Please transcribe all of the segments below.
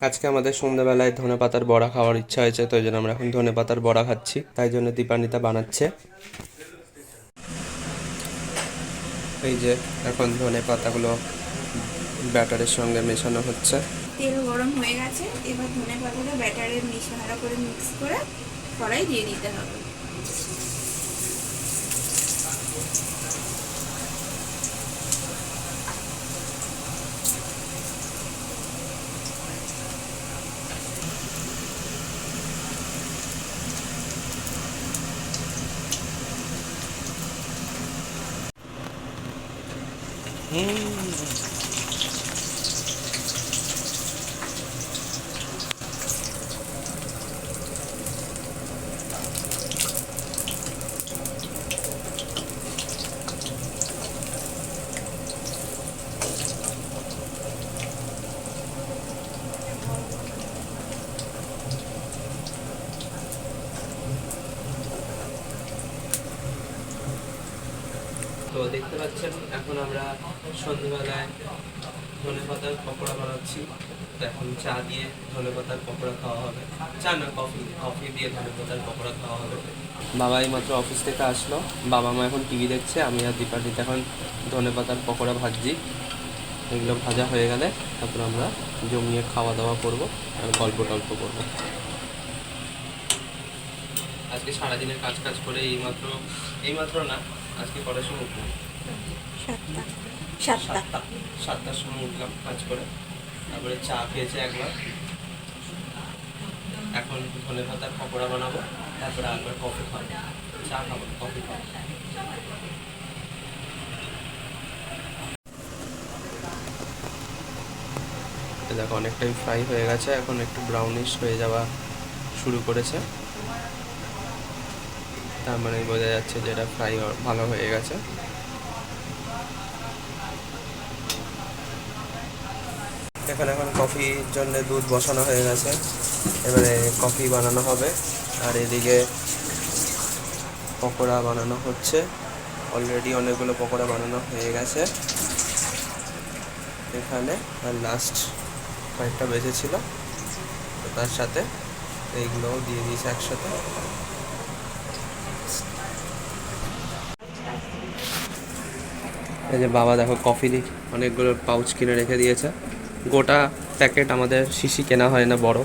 আজকে আমাদের সন্ধ্যাবেলায় ধনেপাতার বড়া খাওয়ার ইচ্ছা হয়েছে, তো এই জন্য আমরা এখন ধনেপাতার বড়া খাচ্ছি। তাই জন্য দীপান্বিতা বানাচ্ছে। এই যে এখন ধনেপাতাগুলো ব্যাটারের সঙ্গে মেশানো হচ্ছে। তেল গরম হয়ে গেছে, এবার ধনে পাতাটা ব্যাটারে ভালো করে মিক্স করে কড়াই দিয়ে দিতে হবে। তো দেখতে পাচ্ছেন এখন আমরা সন্ধ্যাবেলায় ধনেপাতার পকোড়া বানাচ্ছি। তো এখন চা দিয়ে ধনেপাতার পকোড়া খাওয়া হবে। চা না, কফি কফি দিয়ে ধনেপাতার পকোড়া খাওয়া হবে। বাবা এই মাত্র অফিস থেকে আসলো, বাবা মা এখন টিভি দেখছে, আমি আর দীপান্বিতা এখন ধনেপাতার পকোড়া ভাজছি। এগুলো ভাজা হয়ে গেলে তারপর আমরা জমিয়ে খাওয়া দাওয়া করবো আর গল্প টল্প করবো। আজকে সারাদিনের কাজ কাজ করে এইমাত্র না, আজকে কটার সময় উঠলাম? সাতটা। সাতটা। সাতটার সময় উঠলাম কাজ করে, তারপরে চা খেয়েছে একবার। এখন ধনে পাতার পকোড়া বানাবো, তারপরে একবার কফি খাবো। চা খাবো, কফি খাবো। দেখো অনেকটাই ফ্রাই হয়ে গেছে, এখন একটু ব্রাউনিশ হয়ে যাওয়া শুরু করেছে, তার মানে বোঝা যাচ্ছে যে এটা ফ্রাই ভালো হয়ে গেছে। এখানে এখন কফির জন্য দুধ বসানো হয়ে গেছে, এবারে কফি বানানো হবে। আর এদিকে পকোড়া বানানো হচ্ছে, অলরেডি অনেকগুলো পকোড়া বানানো হয়ে গেছে এখানে। আর লাস্ট কয়েকটা বেঁচেছিল, তো তার সাথে এইগুলোও দিয়ে দিয়েছে একসাথে। এই যে বাবা দেখো কফি অনেকগুলো পাউচ কিনে রেখে দিয়েছে। গোটা প্যাকেট আমাদের শিশি কেনা হয় না বড়,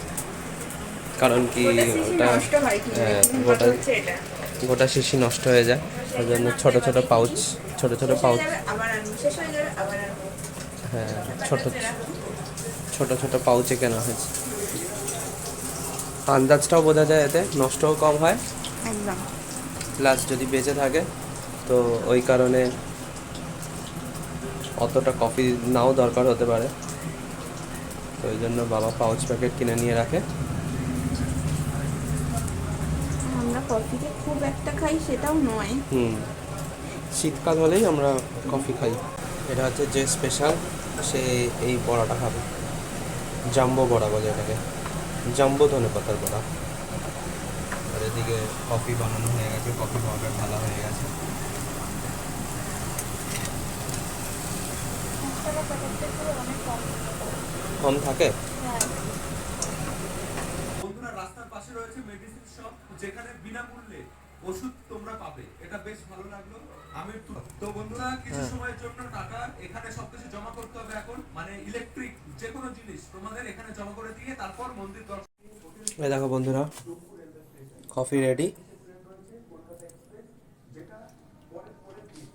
কারণ কি ওটা গোটা গোটা শিশি নষ্ট হয়ে যায়, ওই জন্য ছোটো ছোটো পাউচ, ছোটো ছোটো পাউচ। হ্যাঁ, ছোটো ছোটো ছোটো পাউচে কেনা হয়েছে। আন্দাজটাও বোঝা যায়, এতে নষ্টও কম হয়, একদম। প্লাস যদি বেঁচে থাকে তো ওই কারণে অতটা কফি নাও দরকার হতে পারে, তো ওই জন্য বাবা পাউচ প্যাকেট কিনে নিয়ে রাখে। আমরা কফিকে খুব একটা খাই সেটাও নয়। শীতকাল হলেই আমরা কফি খাই। এটা হচ্ছে যে স্পেশাল, সে এই বড়াটা খাবে। জাম্বো বড়া বলে এটাকে, জাম্বো ধনেপাতার বড়া। আর এদিকে কফি বানানো হয়ে গেছে, কফি পাউডার ঢালা হয়ে গেছে। কম থাকে। বন্ধুরা, রাস্তার পাশে রয়েছে মেডিসিন শপ, যেখানে বিনামূল্যে ওষুধ তোমরা পাবে। এটা বেশ ভালো লাগলো। আমি তো বন্ধুরা কিছু সময়ের জন্য টাকা এখানে সবকিছু জমা করতে হবে এখন, মানে ইলেকট্রিক যে কোনো জিনিস তোমাদের এখানে জমা করে দিয়ে তারপর মন্দির দর্শন। এই দেখো বন্ধুরা, কফি রেডি।